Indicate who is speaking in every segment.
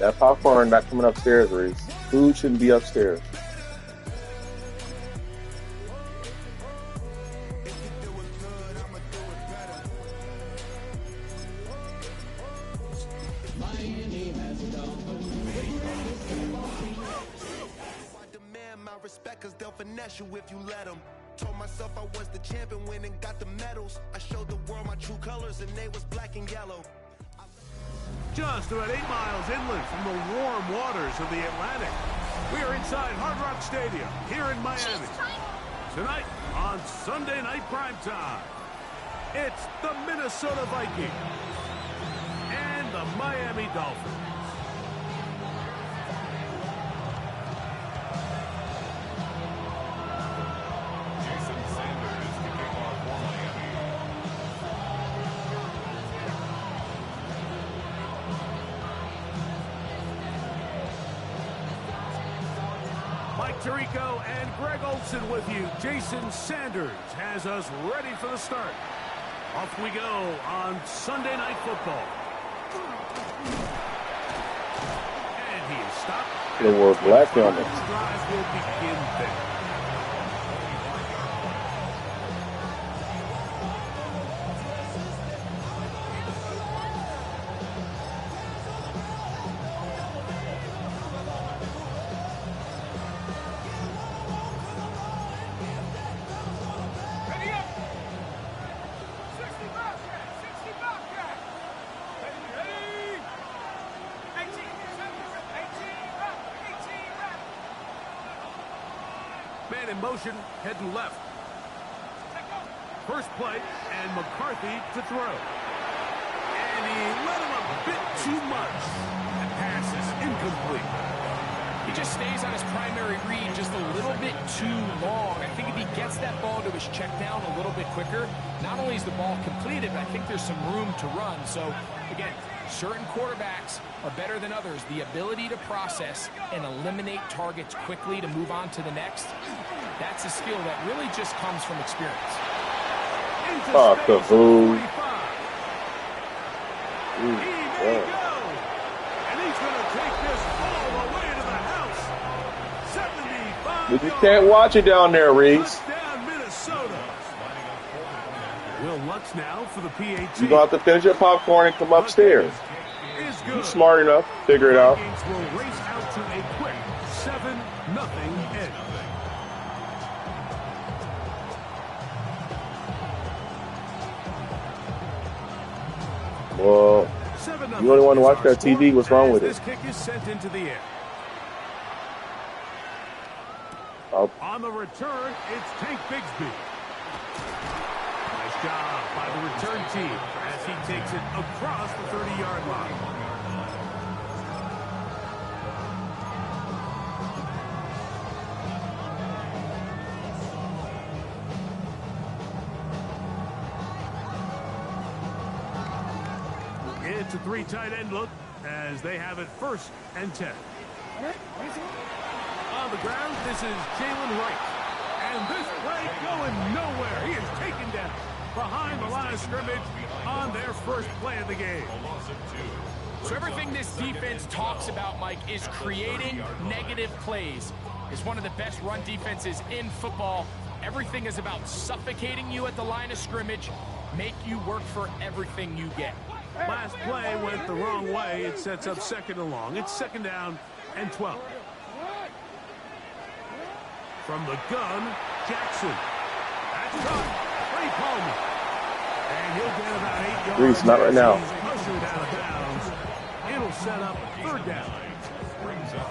Speaker 1: That popcorn not coming upstairs, Reese. Food shouldn't be upstairs.
Speaker 2: Cause they'll finesse you if you let them. Told myself I was the champion, went and got the medals. I showed the world my true colors and they was black and yellow.
Speaker 3: Just about 8 miles inland from the warm waters of the Atlantic, we are inside Hard Rock Stadium here in Miami. Tonight on Sunday Night Primetime, it's the Minnesota Vikings and the Miami Dolphins. Mike Tirico and Greg Olson with you. Jason Sanders has us ready for the start. Off we go on Sunday Night Football. And he is stopped.
Speaker 1: It wore black helmets.
Speaker 3: The drive will begin there. Man in motion, heading left. First play, and McCarthy to throw. And he let him a bit too much. The pass is incomplete.
Speaker 4: He just stays on his primary read just a little bit too long. I think if he gets that ball to his check down a little bit quicker, not only is the ball completed, but I think there's some room to run. So, again, certain quarterbacks are better than others. The ability to process and eliminate targets quickly to move on to the next, that's a skill that really just comes from experience.
Speaker 1: Oh, the boo.
Speaker 3: He may go. And he's going to take this all the way to the house. 75
Speaker 1: You can't watch it down there, Reese.
Speaker 3: Touchdown, Minnesota. Will Lutz now for the PAT.
Speaker 1: You're going to have to finish your popcorn and come upstairs. You're smart enough. Figure it out.
Speaker 3: Vikings will race out to a quick 7-0 edge.
Speaker 1: Well, you only want to watch that TV. What's wrong with it?
Speaker 3: This kick is sent into the air. On the return, it's Tank Bigsby. Nice job by the return team as he takes it across the 30-yard line. It's a 3 tight end look as they have it 1st and 10. On the ground, this is Jalen Wright. And this play going nowhere. He is taken down behind the line of scrimmage on their first play of the game.
Speaker 4: So everything this defense talks about, Mike, is creating negative plays. It's one of the best run defenses in football. Everything is about suffocating you at the line of scrimmage, make you work for everything you get.
Speaker 3: Last play went the wrong way. It sets up 2nd and long. It's 2nd down and 12. From the gun, Jackson. That's caught. Ray Palmer. And he'll get about 8 yards.
Speaker 1: Reese, not right now.
Speaker 3: Ushered out of bounds. It'll set up 3rd down.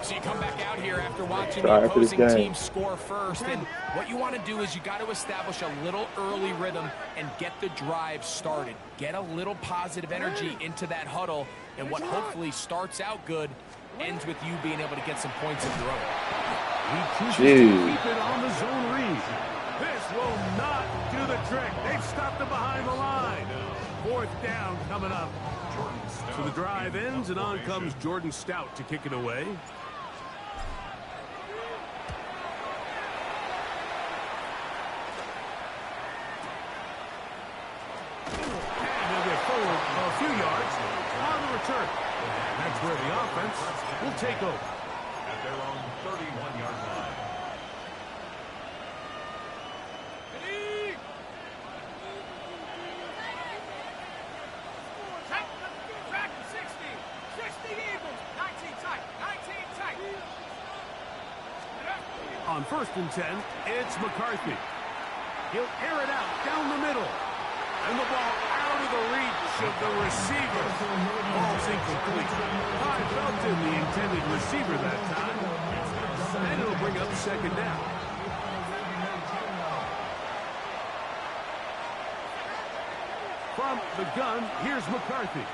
Speaker 4: So you come back out here after watching the opposing team score first, and what you want to do is you got to establish a little early rhythm and get the drive started. Get a little positive energy into that huddle, and what hopefully starts out good ends with you being able to get some points of your own.
Speaker 3: He chooses to keep it on the zone read. This will not do the trick. They've stopped him behind the line. 4th down coming up. So the drive ends, and on comes Jordan Stout to kick it away. And he'll get forward a few yards on the return. And that's where the offense will take over.
Speaker 5: At their own 31-yard line.
Speaker 3: On 1st and 10, it's McCarthy. He'll air it out down the middle. And the ball out of the reach of the receiver. Ball's incomplete. High felt in the intended receiver that time. And it'll bring up 2nd down. From the gun, here's McCarthy.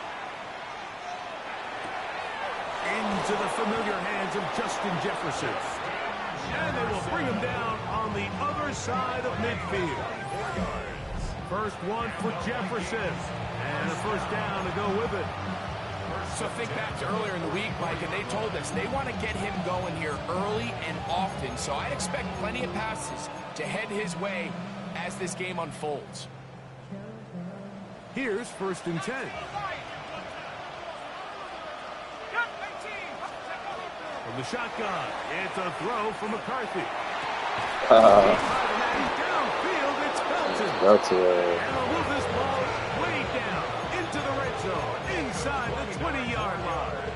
Speaker 3: Into the familiar hands of Justin Jefferson. And they will bring him down on the other side of midfield. 1st one for Jefferson. And a 1st down to go with it.
Speaker 4: So think back to earlier in the week, Mike, and they told us they want to get him going here early and often. So I expect plenty of passes to head his way as this game unfolds.
Speaker 3: Here's 1st and 10. From the shotgun, it's a throw for McCarthy. Downfield, it's Felton.
Speaker 1: That's
Speaker 3: And they'll move this ball way down into the red zone, inside the 20-yard line.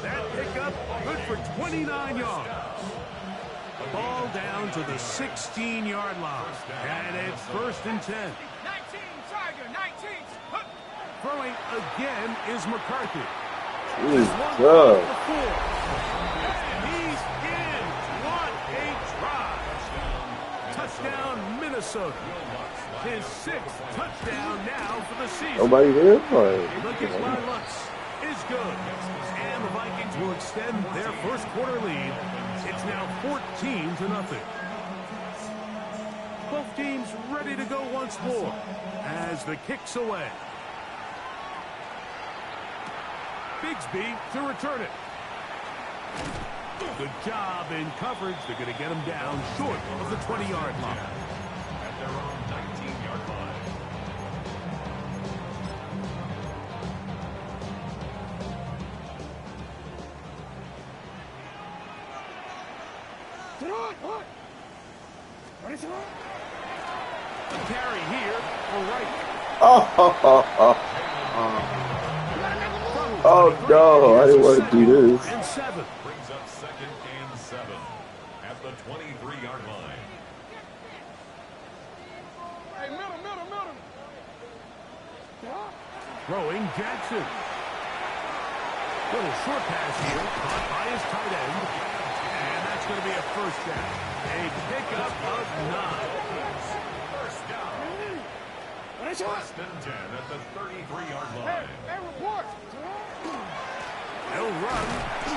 Speaker 3: That pickup, good for 29 yards. Ball down to the 16-yard line. And it's 1st and 10.
Speaker 6: 19, Tiger, 19.
Speaker 3: Throwing again is McCarthy.
Speaker 1: Jesus.
Speaker 3: And he's in. What a try. Touchdown, Minnesota. His 6th touchdown now for the season.
Speaker 1: Nobody there?
Speaker 3: Lucas Lutz is good. And the Vikings will extend their 1st quarter lead. It's now 14-0. Both teams ready to go once more as the kick's away. Bigsby to return it. Good job in coverage. They're going to get him down short of the 20-yard line.
Speaker 5: At their own 19-yard line.
Speaker 3: A carry here for Wright.
Speaker 1: Oh no, I didn't want to do this.
Speaker 3: And 7.
Speaker 5: Brings up 2nd and 7 at the 23-yard line.
Speaker 6: Hey, middle.
Speaker 3: Throwing Jackson. Little short pass here, caught by his tight end. And that's going to be a 1st down. A pickup of 9.
Speaker 5: 1st and 10 at the 33-yard line.
Speaker 6: Hey, report.
Speaker 3: They'll run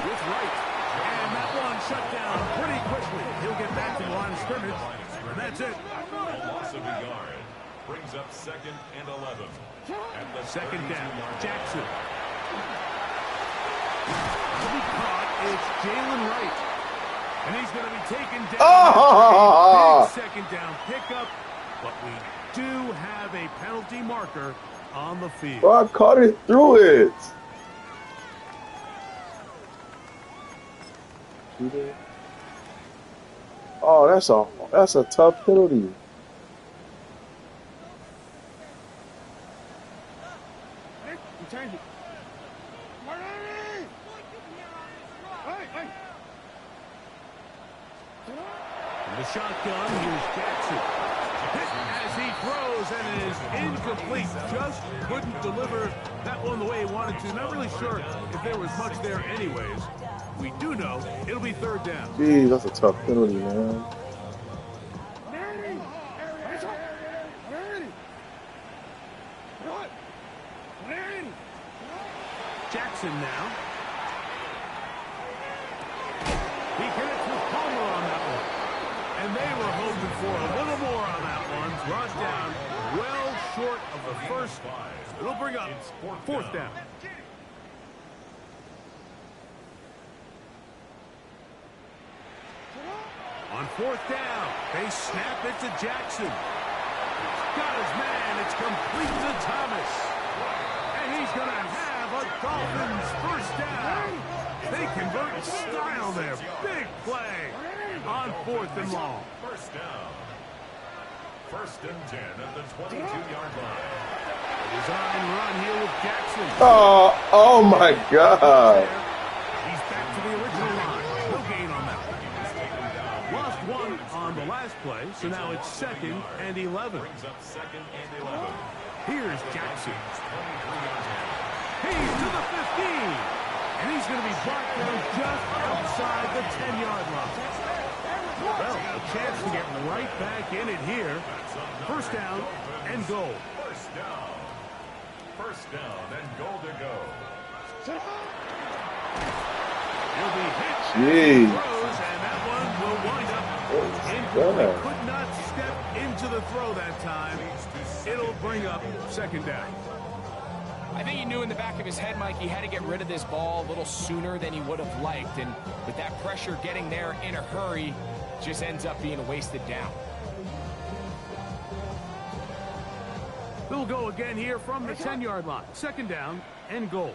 Speaker 3: with Wright. And that one shut down pretty quickly. He'll get back to the line of scrimmage. And that's it.
Speaker 5: A loss of a yard. Brings up 2nd and 11. At the
Speaker 3: 2nd down.
Speaker 5: 32-yard
Speaker 3: Jackson. To be caught, it's Jalen Wright. And he's going to be taken down. Big 2nd down pickup. But we do have a penalty marker on the field.
Speaker 1: Oh, I caught it through it. Oh, that's a tough penalty.
Speaker 6: Change it.
Speaker 3: From the shotgun, here's Jackson. Hit as he throws and it is incomplete. Just couldn't deliver that one the way he wanted to. Not really sure if there was much there anyways. We do know it'll be 3rd down.
Speaker 1: Jeez, that's a tough penalty, man.
Speaker 3: Jackson now. He connects with Palmer on that one. And they were hoping for a little more on that one. Brought down well short of the 1st. It'll bring up 4th down. On 4th down, they snap it to Jackson. He's got his man. It's complete to Thomas. And he's going to have a The Dolphins first down. They convert in style there. Big play on 4th and long.
Speaker 5: First down. 1st and 10 at the 22-yard line.
Speaker 3: Design run here with Jackson.
Speaker 1: Oh my God.
Speaker 3: He's back to the original line. No gain on that. Lost 1 on the last play, so now it's 2nd and 11.
Speaker 5: Brings up 2nd and 11.
Speaker 3: Here's Jackson. He's to the 15. And he's going to be brought down just outside the 10-yard line. Well, a chance to get right back in it here. First down and goal.
Speaker 5: First down and goal to go.
Speaker 3: He'll be hit.
Speaker 1: Jeez.
Speaker 3: Throws, and that one will wind up incomplete. Could not step into the throw that time. It'll bring up 2nd down.
Speaker 4: I think he knew in the back of his head, Mike, he had to get rid of this ball a little sooner than he would have liked. And with that pressure getting there in a hurry, just ends up being a wasted down.
Speaker 3: They'll go again here from the 10-yard line. 2nd down and goal.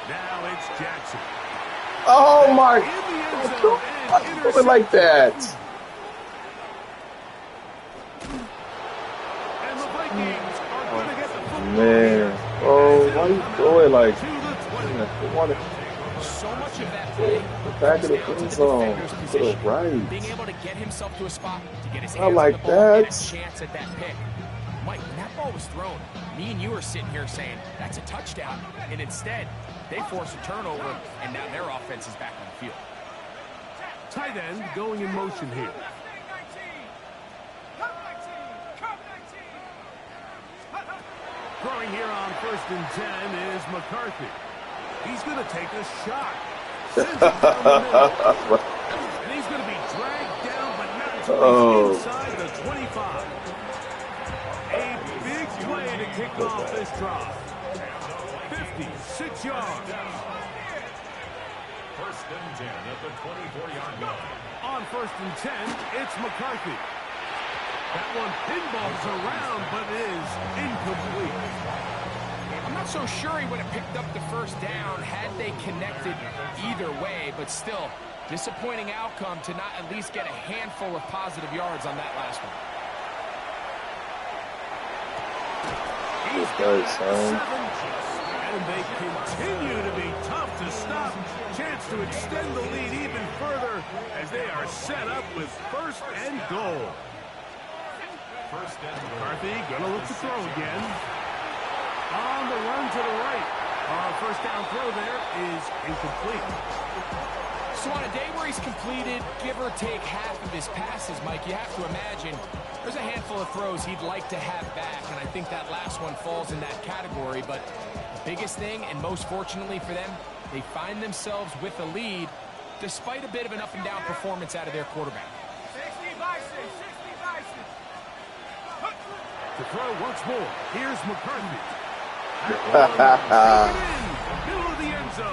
Speaker 3: Now it's Jackson.
Speaker 1: Oh my
Speaker 3: In the end zone,
Speaker 1: God. Like that.
Speaker 3: And the Vikings are going to get the football.
Speaker 1: Man. Oh, why are you going like
Speaker 3: To the 20.
Speaker 1: they want to
Speaker 4: So much of that play
Speaker 1: back in the
Speaker 4: down to
Speaker 1: end
Speaker 4: the
Speaker 1: zone
Speaker 4: defender's
Speaker 1: to the
Speaker 4: position.
Speaker 1: right?
Speaker 4: Being able to get himself to a spot to get his
Speaker 1: I
Speaker 4: hands
Speaker 1: like
Speaker 4: on the ball and
Speaker 1: that.
Speaker 4: a chance at that pick. Mike, when that ball was thrown, me and you are sitting here saying, that's a touchdown. And instead, they force a turnover, and now their offense is back on the field.
Speaker 3: Tight end going in motion here. Throwing here on 1st and 10 is McCarthy. He's going to take a shot. Sends it down the middle. And he's going to be dragged down, but not until he's inside the 25. A big play to kick off this drive. 56 yards.
Speaker 5: 1st and 10 at the 24-yard line.
Speaker 3: On 1st and 10, it's McCarthy. That one pinballs around, but is incomplete.
Speaker 4: I'm not so sure he would have picked up the first down had they connected either way, but still, disappointing outcome to not at least get a handful of positive yards on that last one.
Speaker 3: He's
Speaker 1: Good, son.
Speaker 3: and they continue to be tough to stop. Chance to extend the lead even further as they are set up with 1st and goal.
Speaker 5: 1st and goal.
Speaker 3: McCarthy gonna look to throw again. On the run to the right. First down throw there is incomplete.
Speaker 4: So on a day where he's completed, give or take half of his passes, Mike, you have to imagine there's a handful of throws he'd like to have back, and I think that last one falls in that category. But the biggest thing, and most fortunately for them, they find themselves with a lead despite a bit of an up-and-down performance out of their quarterback.
Speaker 6: 60 Bison, 60 Bison.
Speaker 3: To throw once more. Here's McCarthy.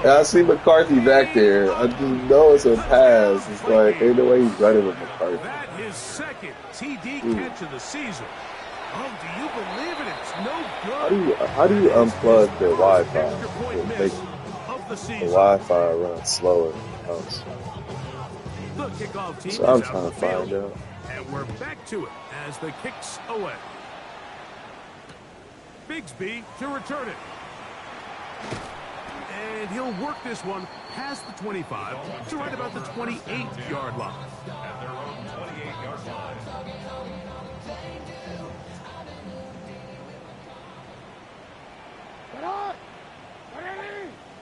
Speaker 1: I see McCarthy back there. I just know it's a pass. It's like, ain't no way he's running with McCarthy.
Speaker 3: That his 2nd TD catch of the season. Oh, do you believe it? It's no good.
Speaker 1: How do you unplug the Wi-Fi?
Speaker 3: Extra point
Speaker 1: Make
Speaker 3: miss of the
Speaker 1: the
Speaker 3: season.
Speaker 1: Wi-Fi run slower.
Speaker 3: The kickoff team
Speaker 1: So I'm
Speaker 3: is out
Speaker 1: trying
Speaker 3: of
Speaker 1: to
Speaker 3: the
Speaker 1: find
Speaker 3: field,
Speaker 1: out.
Speaker 3: and we're back to it as the kick's away. Bigsby to return it. And he'll work this one past the 25 to right about the 28-yard line.
Speaker 5: At their own 28-yard line.
Speaker 6: Get on!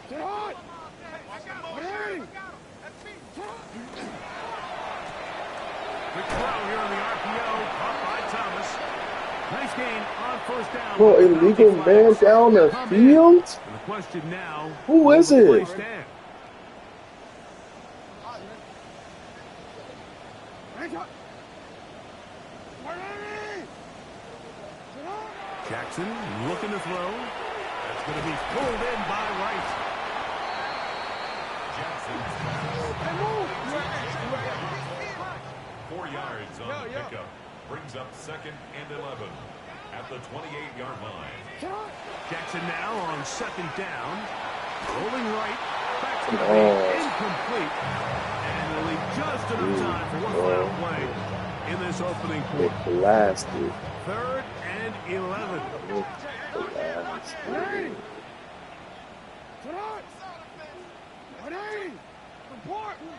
Speaker 6: Get on!
Speaker 3: Quick throw here on the RPO, caught by Thomas. Nice gain on first down.
Speaker 1: Bro, illegal man down the field?
Speaker 3: And the question now,
Speaker 1: Who is
Speaker 3: will the play
Speaker 1: it?
Speaker 3: stand? Jackson looking to throw. That's going to be pulled in by Wright.
Speaker 5: Jackson's 4 yards on the pickup. Brings up 2nd and 11 at the 28-yard line.
Speaker 3: Jackson now on 2nd down. Rolling right. Back to the incomplete. And will leave just enough time for one final play in this opening quarter.
Speaker 1: Blasted.
Speaker 3: 3rd and 11.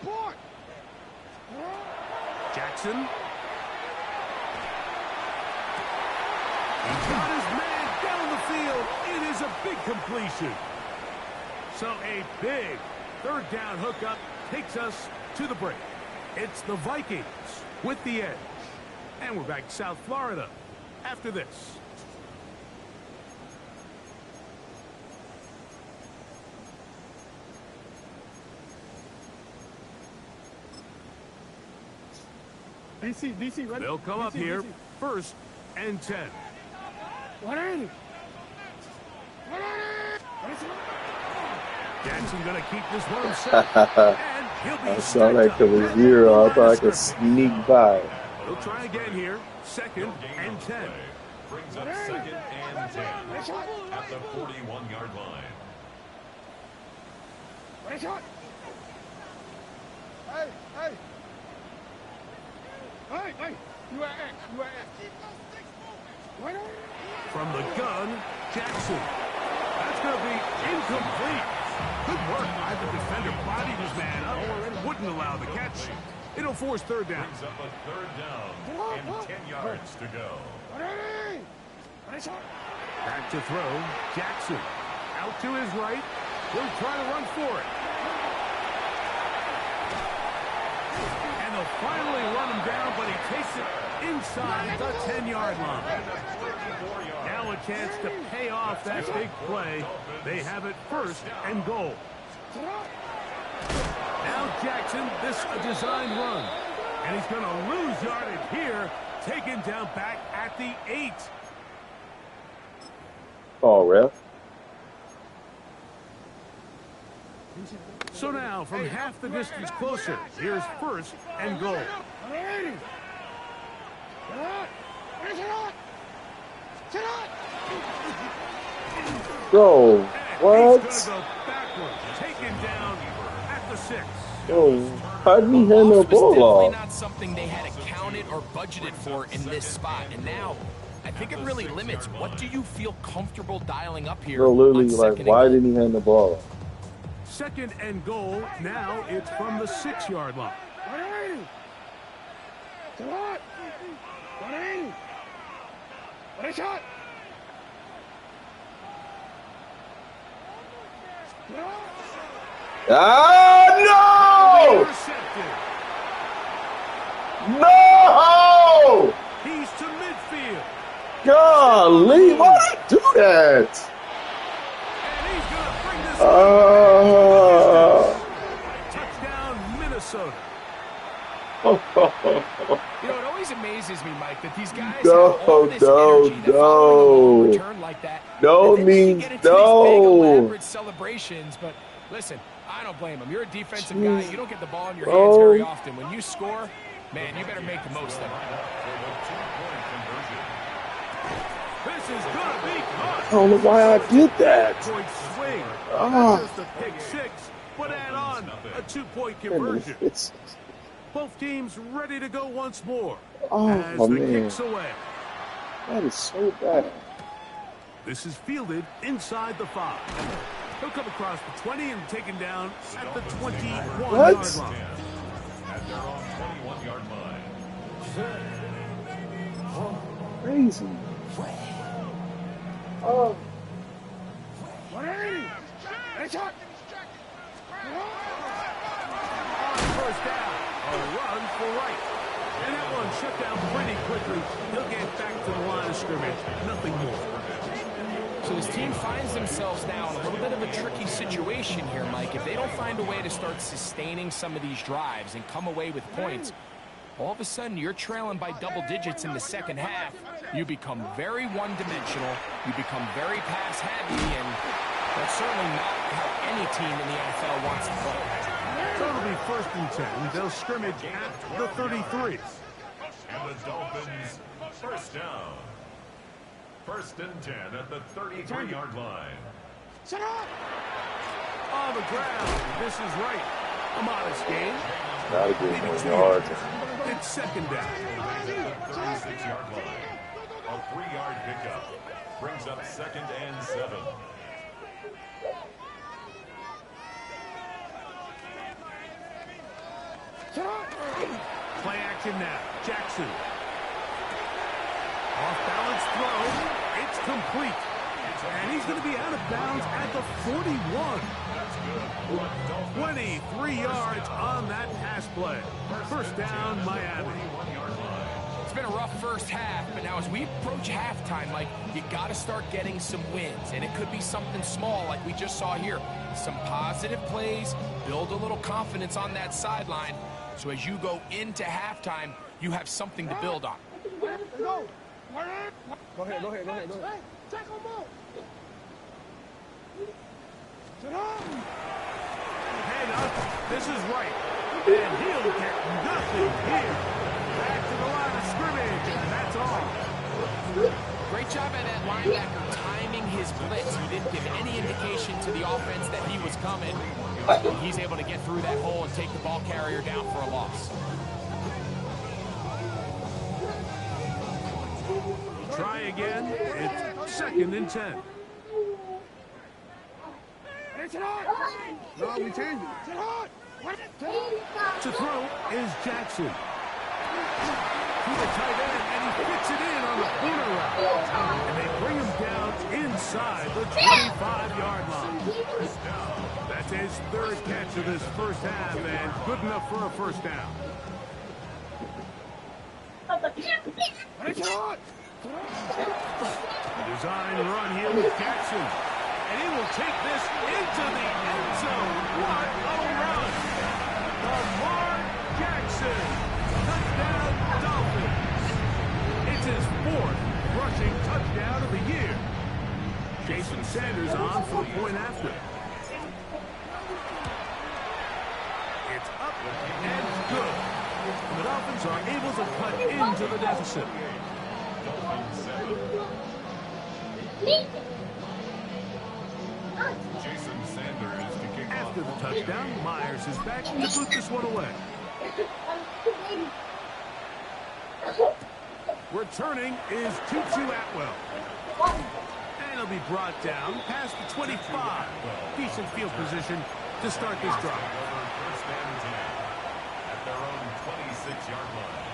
Speaker 6: Report!
Speaker 3: Jackson. He's got his man down the field. It is a big completion. So a big 3rd down hookup takes us to the break. It's the Vikings with the edge. And we're back to South Florida after this.
Speaker 6: DC, ready?
Speaker 3: They'll come up here, 1st and 10.
Speaker 6: 180.
Speaker 3: Jackson going to keep this one himself. And he'll be
Speaker 1: I saw that coming 0. I thought I could sneak by.
Speaker 3: He'll try again here, 2nd and 10.
Speaker 5: Brings up 2nd and 10 at the 41-yard line.
Speaker 6: Hey! You are X.
Speaker 3: From the gun, Jackson. That's going to be incomplete. Good work by the defender. Bodied his man up. Wouldn't allow the catch. It'll force 3rd down.
Speaker 5: Brings up a 3rd down and 10 yards to go.
Speaker 3: Back to throw. Jackson. Out to his right. He'll try to run for it. And they'll finally run him down, but he takes it inside the 10-yard line. Now a chance to pay off that big play. They have it 1st and goal. Now Jackson, this a design run. And he's going to lose yardage here. Taken down back at the 8.
Speaker 1: Oh, ref.
Speaker 3: So now, from half the distance closer, here's 1st and goal.
Speaker 1: Bro, what?
Speaker 3: He's going to go backwards, taken down at the 6.
Speaker 1: Bro, how did he hand the ball
Speaker 4: Definitely
Speaker 1: off?
Speaker 4: not something they had accounted or budgeted for in this spot. And now, I think it really limits. What do you feel comfortable dialing up here?
Speaker 1: Bro, literally,
Speaker 4: on
Speaker 1: like,
Speaker 4: 2nd
Speaker 1: why
Speaker 4: and
Speaker 1: didn't he hand the ball off?
Speaker 3: 2nd and goal. Now it's from the 6-yard line.
Speaker 6: 180. What a shot!
Speaker 1: Ah, no! No!
Speaker 3: He's to midfield.
Speaker 1: Golly, why did I do that?
Speaker 3: And he's going to bring this touchdown, Minnesota.
Speaker 4: You know, it always amazes me, Mike, that these guys
Speaker 1: No,
Speaker 4: have all this
Speaker 1: no,
Speaker 4: energy that following a long
Speaker 1: no.
Speaker 4: return like that.
Speaker 1: No
Speaker 4: and then you
Speaker 1: means
Speaker 4: get into
Speaker 1: no.
Speaker 4: these big, elaborate celebrations, but listen, I don't blame him. You're a defensive guy. You don't get the ball in your hands very often. When you score, man, you better make the most of it.
Speaker 3: This is going to be caught.
Speaker 1: I don't know why I did that.
Speaker 3: Point swing.
Speaker 1: Ah.
Speaker 3: Not just a pick 6, but add on a 2-point conversion.
Speaker 1: It's,
Speaker 3: Both teams ready to go once more.
Speaker 1: oh,
Speaker 3: as the
Speaker 1: man.
Speaker 3: kick's away.
Speaker 1: That is so bad.
Speaker 3: This is fielded inside the 5. He'll come across the 20 and taken down at the 21-yard line.
Speaker 5: At their own 21-yard line.
Speaker 1: Crazy. Oh.
Speaker 6: 180. Hey, shot.
Speaker 3: On 1st down, a run for right. And that one shut down pretty quickly. He'll get back to the line of scrimmage. Nothing more.
Speaker 4: So this team finds themselves now in a little bit of a tricky situation here, Mike. If they don't find a way to start sustaining some of these drives and come away with points, all of a sudden you're trailing by double digits in the second half. You become very one-dimensional. You become very pass-heavy, and that's certainly not how any team in the NFL wants to play.
Speaker 3: So it'll be 1st and 10. They'll scrimmage at the 33.
Speaker 5: And the Dolphins, first down. 1st and 10 at the 33-yard line.
Speaker 6: Shut up!
Speaker 3: On the ground. This is right. A modest gain.
Speaker 1: Not a good more yards.
Speaker 3: It's 2nd down.
Speaker 5: At the 36-yard line. A 3-yard pickup. Brings up 2nd and 7.
Speaker 6: Shut up!
Speaker 3: Play action now. Jackson. Off balance throw. It's complete. And he's going to be out of bounds at the 41. 23 yards on that pass play. 1st down, Miami.
Speaker 4: It's been a rough first half, but now as we approach halftime, Mike, you got to start getting some wins. And it could be something small like we just saw here. Some positive plays, build a little confidence on that sideline. So as you go into halftime, you have something to build on.
Speaker 6: Go! Go ahead. Hey, tackle him up! Shut up!
Speaker 3: Head up. This is right. And he'll get nothing here. Back to the line of scrimmage, and that's all.
Speaker 4: Great job at that linebacker timing his blitz. He didn't give any indication to the offense that he was coming. He's able to get through that hole and take the ball carrier down for a loss.
Speaker 3: Try again. It's 2nd and 10.
Speaker 6: Hey, shut up! No, we changed it. Shut up!
Speaker 3: To throw is Jackson. To the tight end, and he fits it in on the corner route. And they bring him down inside the 25-yard line. That's his 3rd catch of this first half, and good enough for a 1st down.
Speaker 6: Hey, shut up!
Speaker 3: Design run here with Jackson. And he will take this into the end zone. What a run! Lamar Jackson. Touchdown, Dolphins. It's his 4th rushing touchdown of the year. Jason Sanders on for the point after. It's up and good. The Dolphins are able to cut into the deficit.
Speaker 5: Jason Sanders to kick off.
Speaker 3: After the touchdown, Myers is back to put this one away. Returning is Tutu Atwell. And he'll be brought down past the 25. Decent field position to start this drive.
Speaker 5: 1st and 10 at their own 26-yard line.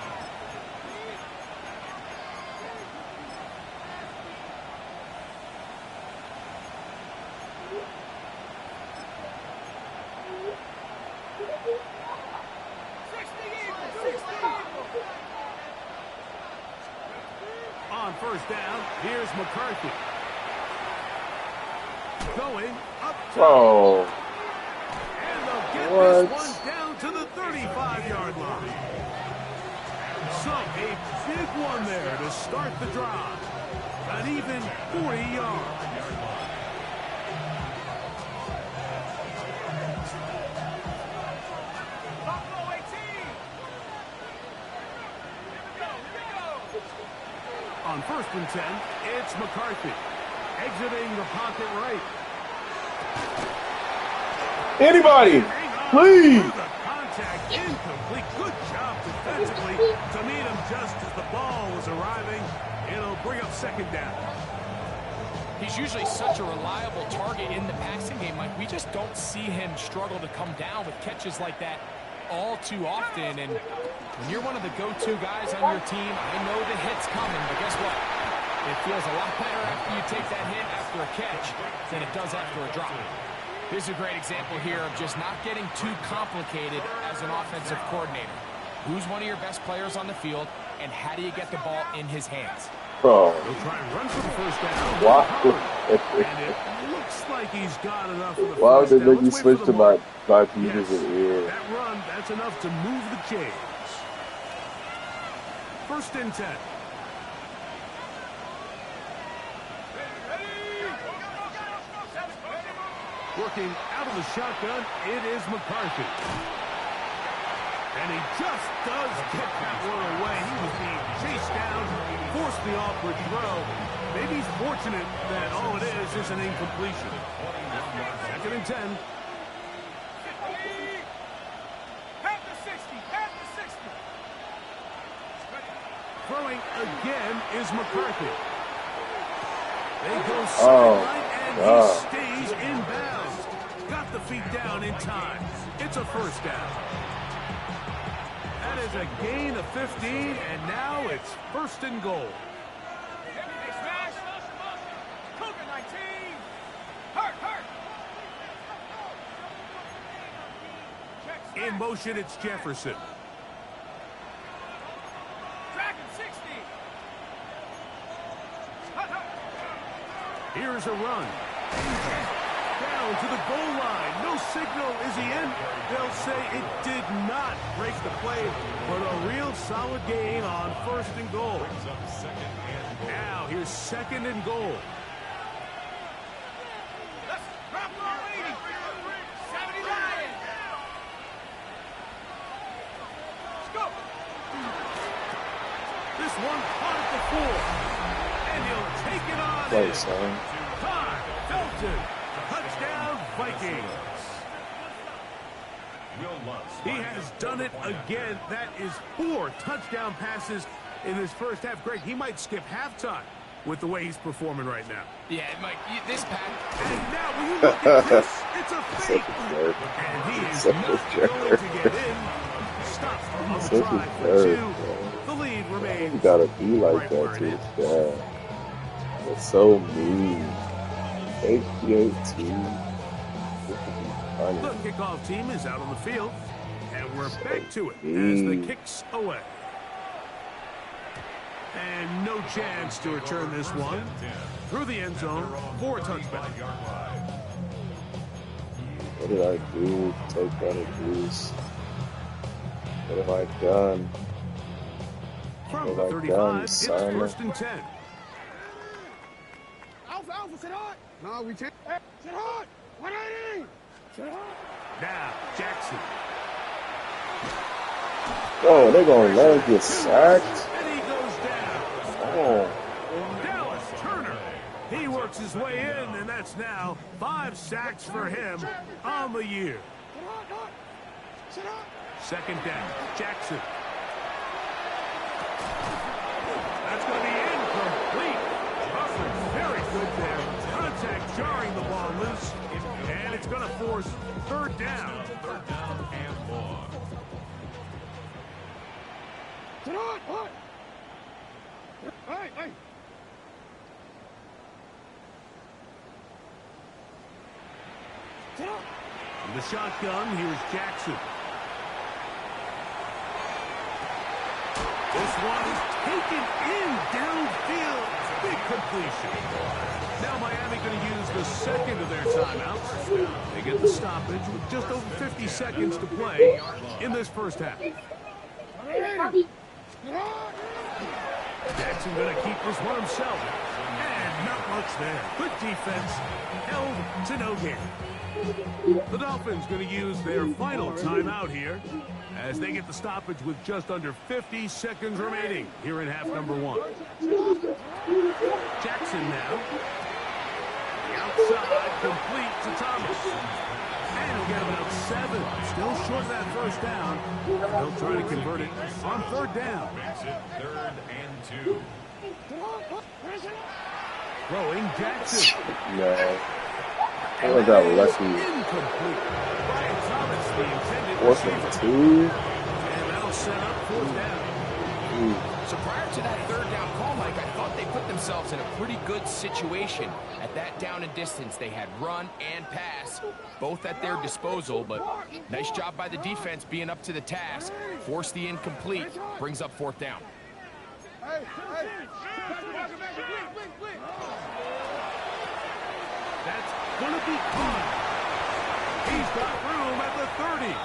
Speaker 3: On 1st down, here's McCarthy. Going up top.
Speaker 1: Oh,
Speaker 3: And they'll get
Speaker 1: what?
Speaker 3: this one down to the 35-yard line. So a big one there to start the drive. An even 40 yards. On 1st and 10, it's McCarthy. Exiting the pocket right.
Speaker 1: Anybody, please.
Speaker 3: The contact incomplete. Good job defensively to meet him just as the ball was arriving. It'll bring up 2nd down.
Speaker 4: He's usually such a reliable target in the passing game, Mike. We just don't see him struggle to come down with catches like that all too often. And when you're one of the go-to guys on your team, I know the hit's coming, but guess what? It feels a lot better after you take that hit after a catch than it does after a drop. Here's a great example here of just not getting too complicated as an offensive coordinator. Who's one of your best players on the field, and how do you get the ball in his hands?
Speaker 1: Bro.
Speaker 3: He'll try and run for the 1st down.
Speaker 1: Wow.
Speaker 3: And it looks like he's got enough for the
Speaker 1: Why would
Speaker 3: first
Speaker 1: they
Speaker 3: down.
Speaker 1: make you
Speaker 3: Let's wait
Speaker 1: switch
Speaker 3: for
Speaker 1: to
Speaker 3: the mark.
Speaker 1: my fuses
Speaker 3: Yes,
Speaker 1: in here?
Speaker 3: that run, that's enough to move the chains. 1st and 10. Working out of the shotgun, it is McCarthy. And he just does get that one away. He was being the awkward throw. Maybe he's fortunate that all it is an incompletion. 2nd and 10. Throwing again is McCarthy. They go sideline, and he stays in bounds. Got the feet down in time. It's a first down. That is a gain of 15, and now it's 1st and goal. In motion, it's Jefferson. Here's a run. Down to the goal line. No signal. Is he in? They'll say it did not break the play, but a real solid gain on 1st and goal. Now here's 2nd and goal. This one caught at the 4. And he'll take it on in. Todd Felton. Touchdown, Vikings. He has done it again. That is 4 touchdown passes in his first half. Greg, he might skip halftime with the way he's performing right now.
Speaker 4: Yeah, Mike, this pass.
Speaker 3: And now, when you look at this, it's a fake. And he is not going to get in. Stops on the drive for 2. The lead remains.
Speaker 1: You gotta be like that to his dad. It's so mean. 8-2.
Speaker 3: The kickoff team is out on the field, and we're back to it as the kick's away. And no chance to return this one. Through the end zone for a touchback.
Speaker 1: What did I do to take that abuse? What have I done?
Speaker 3: From the 35, it's 1st and 10.
Speaker 6: Alpha, sit hard. No, we take. Sit hard. 180. Sit hard.
Speaker 3: Now, Jackson.
Speaker 1: Oh, they're going to let him get sacked?
Speaker 3: And he goes down.
Speaker 1: Oh.
Speaker 3: Dallas Turner. He works his way in, and that's now 5 sacks for him on the year.
Speaker 6: Sit hard.
Speaker 3: 2nd down, Jackson. That's going to be incomplete. Russell's very good there. Contact jarring the ball loose. And it's going to force 3rd down.
Speaker 5: 3rd down and more.
Speaker 6: Sit hard. Hey. Sit hard.
Speaker 3: From the shotgun, here's Jackson. This one is taken in downfield. Big completion. Now Miami going to use the 2nd of their timeouts. They get the stoppage with just over 50 seconds to play in this first half. Jackson going to keep this one himself. And not much there. Good defense. Held to no gain. The Dolphins going to use their final timeout here as they get the stoppage with just under 50 seconds remaining here in half number 1. Jackson now. The outside complete to Thomas. And he'll get about 7. Still short of that 1st down. He'll try to convert it on 3rd down.
Speaker 5: Makes it 3rd and 2.
Speaker 3: Throwing Jackson.
Speaker 1: No. I got lucky.
Speaker 3: Incomplete. Brian Thomas, the intended
Speaker 1: 4th and 2.
Speaker 3: And that'll set up 4th down.
Speaker 4: So prior to that 3rd down call, Mike, I thought they put themselves in a pretty good situation. At that down and distance, they had run and pass, both at their disposal, but nice job by the defense being up to the task. Force the incomplete, brings up 4th down.
Speaker 3: That's going to be caught. He's got room at the 30.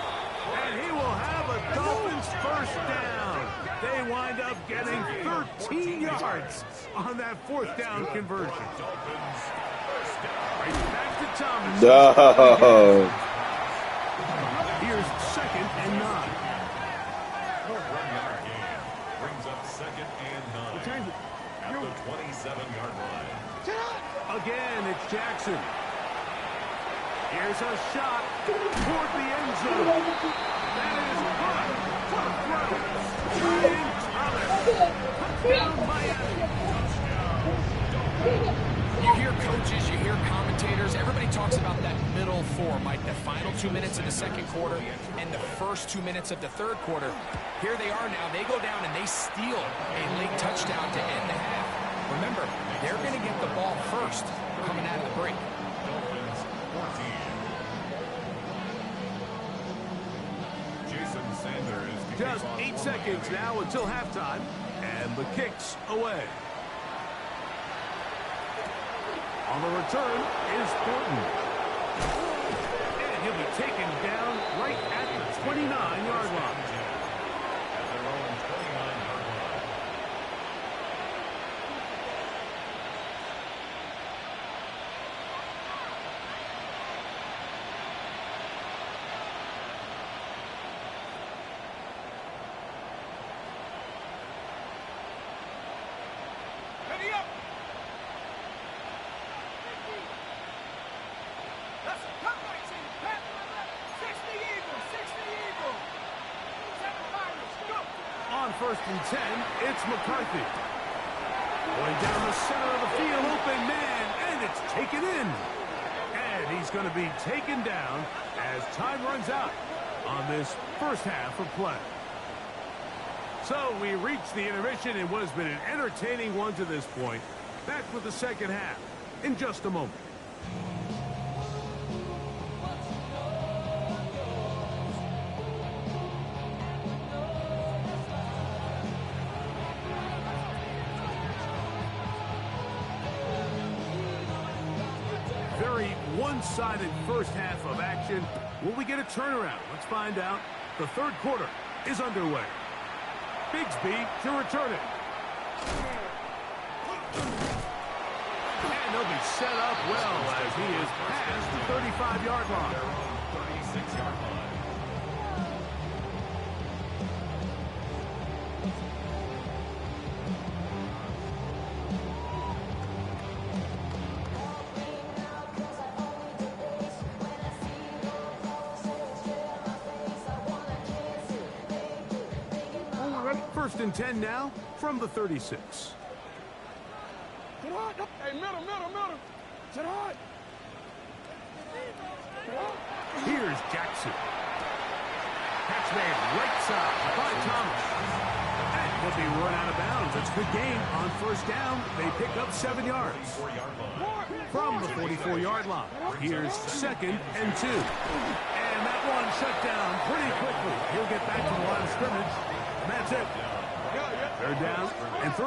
Speaker 3: And he will have a Dolphins 1st down. They wind up getting 13 yards on that 4th down conversion. Right back to Thomas.
Speaker 1: No.
Speaker 3: Here's 2nd and 9.
Speaker 5: Brings up 2nd and 9. 7-yard line.
Speaker 3: Again, it's Jackson. Here's a shot toward the end zone. That is caught. What a throw. Ryan Thomas. Touchdown, Miami.
Speaker 4: You hear coaches, you hear commentators, everybody talks about that middle four, Mike, the final 2 minutes of the second quarter and the first 2 minutes of the third quarter. Here they are now. They go down and they steal a late touchdown to end the half. Remember, they're going to get the ball first coming out of the break.
Speaker 5: Dolphins 14. Jason Sanders.
Speaker 3: Just 8 seconds now until halftime, and the kick's away. On the return is Thornton. And he'll be taken down right at the 29-yard line.
Speaker 5: At their own 29-yard line.
Speaker 6: Ready up. That's a cut right team. Pat to the left. 60 Eagles. 60 Eagles. 7 Pirates. Go.
Speaker 3: On 1st and 10, it's McCarthy. Going down the center of the field, open man, and it's taken in. And he's going to be taken down as time runs out on this first half of play. So we reach the intermission in what has been an entertaining one to this point. Back with the second half in just a moment. Very one-sided first half of action. Will we get a turnaround? Let's find out. The third quarter is underway. Bigsby to return it. And he'll be set up well as he is past the 35-yard line.
Speaker 5: 36-yard line.
Speaker 3: First and 10 now from the 36.
Speaker 6: Hey, middle. To the heart.
Speaker 3: Here's Jackson. Catch made right side by Thomas. And he'll be run out of bounds. It's a good game on first down. They pick up 7 yards.
Speaker 5: 44-yard line.
Speaker 3: From the 44-yard line. Here's 2nd and 2. And that one shut down pretty quickly. He'll get back to the line of scrimmage. And that's it. Third down and 3.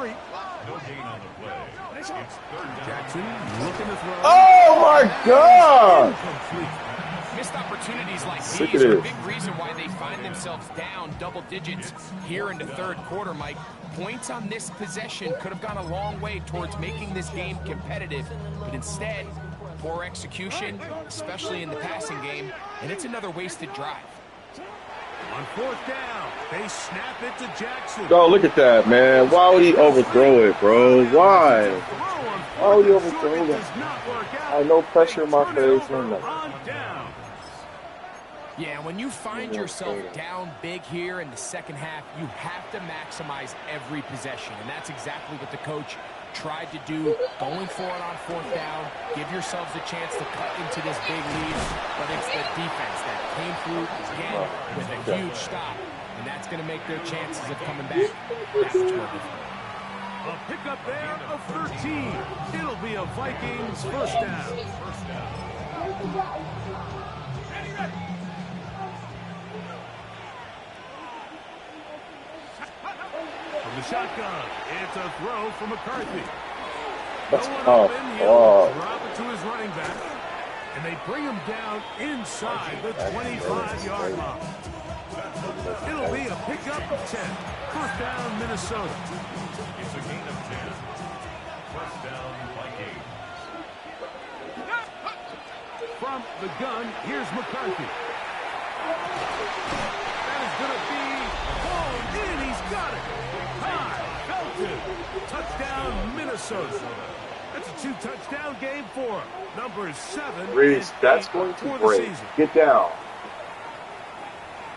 Speaker 5: No gain on the play. It's third down.
Speaker 3: Jackson looking to throw.
Speaker 1: Oh my God!
Speaker 3: Incomplete.
Speaker 4: Missed opportunities like
Speaker 1: Sick
Speaker 4: these
Speaker 1: it
Speaker 4: are a
Speaker 1: is.
Speaker 4: big reason why they find themselves down double digits here in the third quarter, Mike. Points on this possession could have gone a long way towards making this game competitive, but instead, poor execution, especially in the passing game, and it's another wasted drive.
Speaker 3: On fourth down, they snap it to Jackson.
Speaker 1: Oh, look at that, man. Why would he overthrow it, bro? Why? Why would he overthrow that? I had no pressure in my face.
Speaker 3: On down.
Speaker 4: Yeah, when you find yourself down big here in the second half, you have to maximize every possession, and that's exactly what the coach tried to do, going for it on fourth down. Give yourselves a chance to cut into this big lead, but it's the defense that came through again with a huge stop, and that's going to make their chances of coming back that much more difficult.
Speaker 3: A pickup there of 13. It'll be a Vikings first down. From the shotgun, it's a throw from McCarthy.
Speaker 1: That's
Speaker 3: No one
Speaker 1: tough.
Speaker 3: open, he'll
Speaker 1: Oh.
Speaker 3: drop it to his running back, and they bring him down inside the 25-yard line. It'll be a pickup of 10. First down, Minnesota.
Speaker 5: It's a gain of 10. First down, Vikings.
Speaker 3: From the gun, here's McCarthy. That is going to be hauled in. He's got it. High, belted. Touchdown, Minnesota. Minnesota. That's a 2-touchdown game for him. Number 7
Speaker 1: Reese,
Speaker 3: and
Speaker 1: that's
Speaker 3: 8
Speaker 1: going to
Speaker 3: for the
Speaker 1: break.
Speaker 3: season.
Speaker 1: Get down.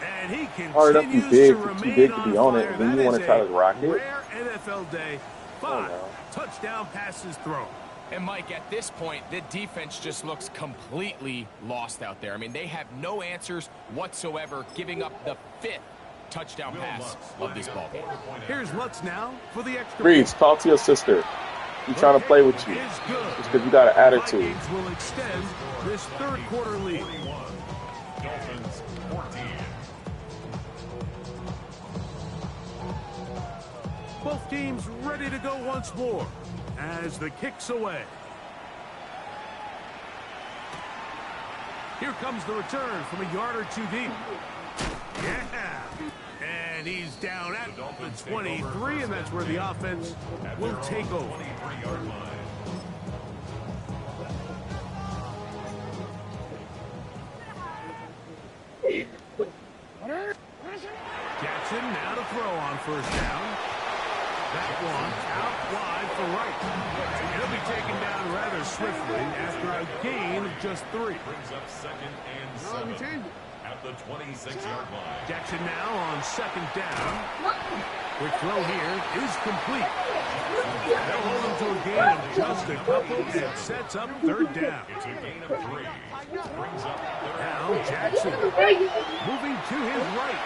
Speaker 3: And he
Speaker 1: Hard up, you
Speaker 3: continues
Speaker 1: big,
Speaker 3: to
Speaker 1: too
Speaker 3: remain
Speaker 1: big to
Speaker 3: on
Speaker 1: be on it.
Speaker 3: fire.
Speaker 1: And then
Speaker 3: That
Speaker 1: you want
Speaker 3: is
Speaker 1: to try
Speaker 3: a
Speaker 1: to rock it?
Speaker 3: rare NFL day. 5
Speaker 1: no.
Speaker 3: touchdown passes thrown.
Speaker 4: And Mike, at this point, the defense just looks completely lost out there. I mean, they have no answers whatsoever, giving up the 5th touchdown pass of this ball game.
Speaker 3: Here's Lutz now for the extra
Speaker 1: Reese,
Speaker 3: point.
Speaker 1: talk to your sister. She's trying to play with you.
Speaker 3: Is good.
Speaker 1: Just because you got an attitude.
Speaker 3: Vikings will extend this third quarter lead.
Speaker 5: Dolphins 14.
Speaker 3: Both teams ready to go once more as the kick's away. Here comes the return from a yard or 2 deep. Yeah. And he's down at the 23, and that's where the offense will take over.
Speaker 5: 23-yard line.
Speaker 3: Jackson now to throw on first down. That one out wide for Wright. He'll be taken down rather swiftly after a gain of just 3.
Speaker 5: Brings up 2nd and 7 at the 26-yard line.
Speaker 3: Jackson now on 2nd down. Quick throw here is complete. They'll hold him to a gain of just a couple and sets up 3rd down.
Speaker 5: It's a gain of 3. Brings up 3rd.
Speaker 3: Now Jackson moving to his right.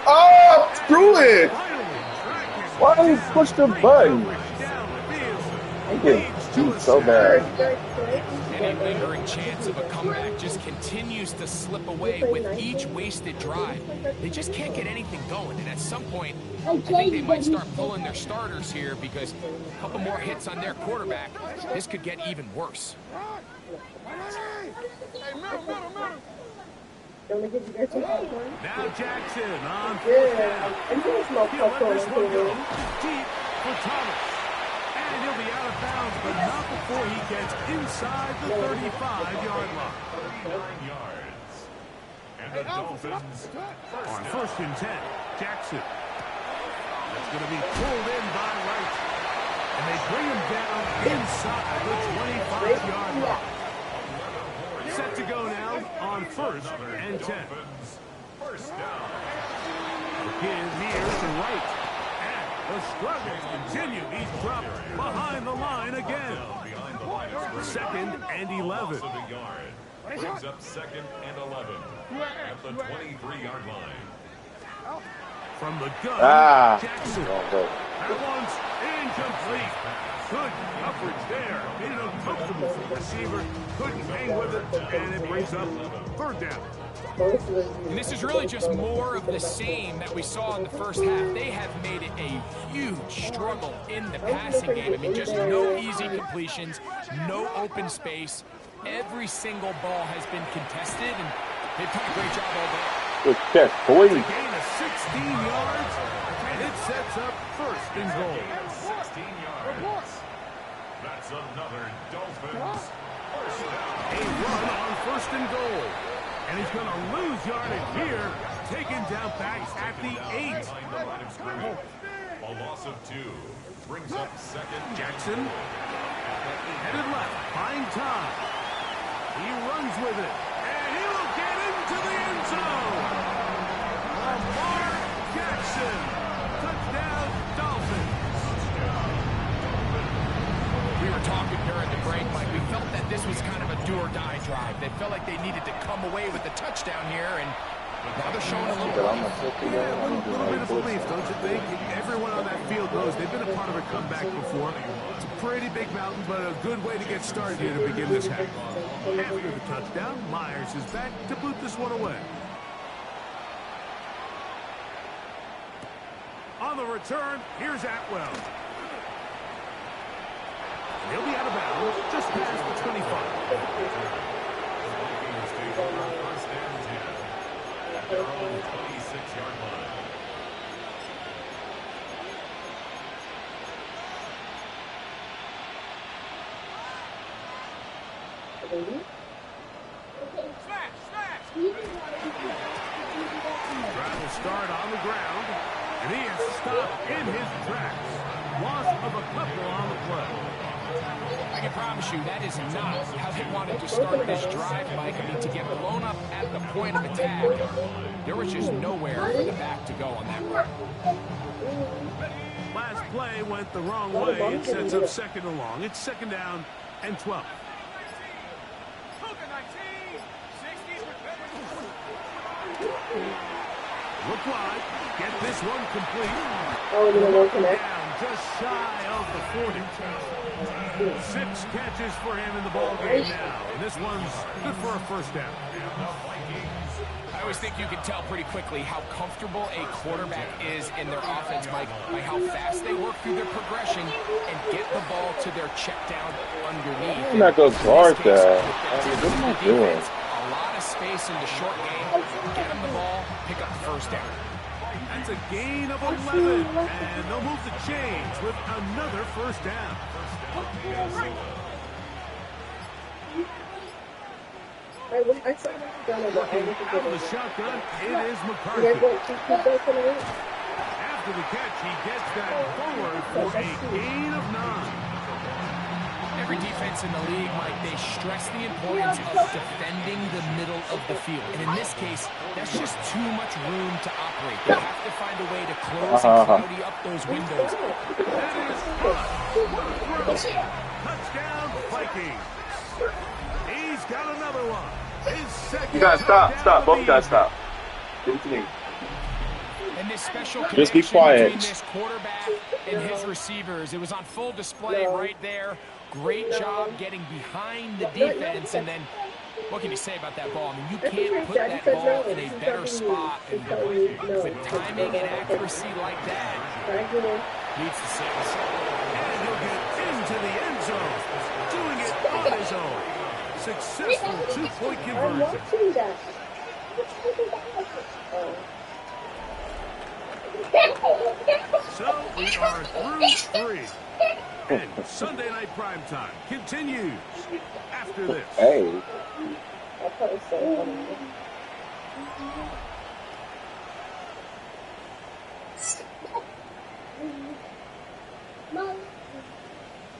Speaker 1: Oh, screw it! Why did he push the button? I'm getting beat so bad.
Speaker 4: Any lingering chance of a comeback just continues to slip away with each wasted drive. They just can't get anything going, and at some point, I think they might start pulling their starters here because a couple more hits on their quarterback, this could get even worse.
Speaker 3: Now Jackson on 4th down. He'll let this one go deep for Thomas. And he'll be out of bounds, but not before he gets inside the 35-yard line.
Speaker 5: 39 yards. And the Dolphins
Speaker 3: On 1st and 10, Jackson. That's going to be pulled in by Wright. And they bring him down inside the 25-yard line. Set to go now on 1st and 10.
Speaker 5: Dolphins first down.
Speaker 3: Give here to Wright. And the struggles continue. He's dropped behind the line again.
Speaker 5: Behind the line of scrimmage.
Speaker 3: 2nd and 11.
Speaker 5: Loss of a yard. Brings up 2nd and 11 at the 23-yard line.
Speaker 3: From the gun, Jackson.
Speaker 1: Oh,
Speaker 3: That one's incomplete. Good coverage there. Made it uncomfortable for the receiver. Couldn't hang with it, and it brings up 3rd down.
Speaker 4: And this is really just more of the same that we saw in the first half. They have made it a huge struggle in the passing game. I mean, just no easy completions, no open space. Every single ball has been contested, and they've done a great job all day.
Speaker 1: good catch, boy.
Speaker 3: It's a gain of 16 yards, and it sets up 1st and goal.
Speaker 5: 16 yards. That's another Dolphins first down.
Speaker 3: A run on 1st and goal. And he's going to lose yardage here. Taken down back at the 8.
Speaker 5: Behind the line of scrimmage. A loss of 2. Brings up 2nd.
Speaker 3: Jackson headed left, buying time. He runs with it, and he will get into the end zone. Lamar Jackson, touchdown Dolphins.
Speaker 4: We were talking during the break, Mike. We felt that this was kind of a do-or-die drive. They felt like they needed to come away with the touchdown here, and now they're showing a little bit.
Speaker 3: Yeah, a little bit of belief, don't you think? Everyone on that field knows they've been a part of a comeback before. It's a pretty big mountain, but a good way to get started here to begin this half. After the touchdown, Myers is back to boot this one away. On the return, here's Atwell. He'll be out of bounds just past the 25.
Speaker 5: Vikings take over first and 10 at their own 26-yard line.
Speaker 3: Travels start on the ground, and he is stopped in his tracks. Loss of a couple on the play.
Speaker 4: I can promise you that is not how they wanted to start this drive, Mike. I mean, to get blown up at the point of attack, there was just nowhere for the back to go on that run.
Speaker 3: Last play went the wrong way. It sets up second and long. It's second down and 12. Look wide. Get this one complete. Down just shy of the 40. 6 catches for him in the ball game now. And this one's good for a first down.
Speaker 4: I always think you can tell pretty quickly how comfortable a quarterback is in their offense, Mike, by how fast they work through their progression and get the ball to their check down underneath.
Speaker 1: I'm not going to guard that. What am I doing?
Speaker 4: A lot of space in the short game. Get them the ball, pick up the first down.
Speaker 3: That's a gain of 11, and they'll move the chains with another first down. Looking out of the shotgun, it is McCarthy. After the catch, he gets that forward for a gain of 9.
Speaker 4: Every defense in the league, Mike, they stress the importance of defending the middle of the field. And in this case, that's just too much room to operate. They have to find a way to close and cloudy up those windows.
Speaker 3: That is touchdown, Vikings. He's got another one. His second.
Speaker 1: You guys stop. Both guys stop. Give it to me.
Speaker 4: And this special
Speaker 1: Just be
Speaker 4: connection
Speaker 1: quiet.
Speaker 4: between this quarterback and his receivers, it was on full display right there. Great job getting behind the defense, and then what can you say about that ball? I mean, you can't put that ball in a better spot, and with timing and accuracy like that, needs to sit.
Speaker 3: And he'll get into the end zone, doing it on his own. Successful two-point conversion. So we are through 3. And Sunday Night Primetime continues after this.
Speaker 1: Hey.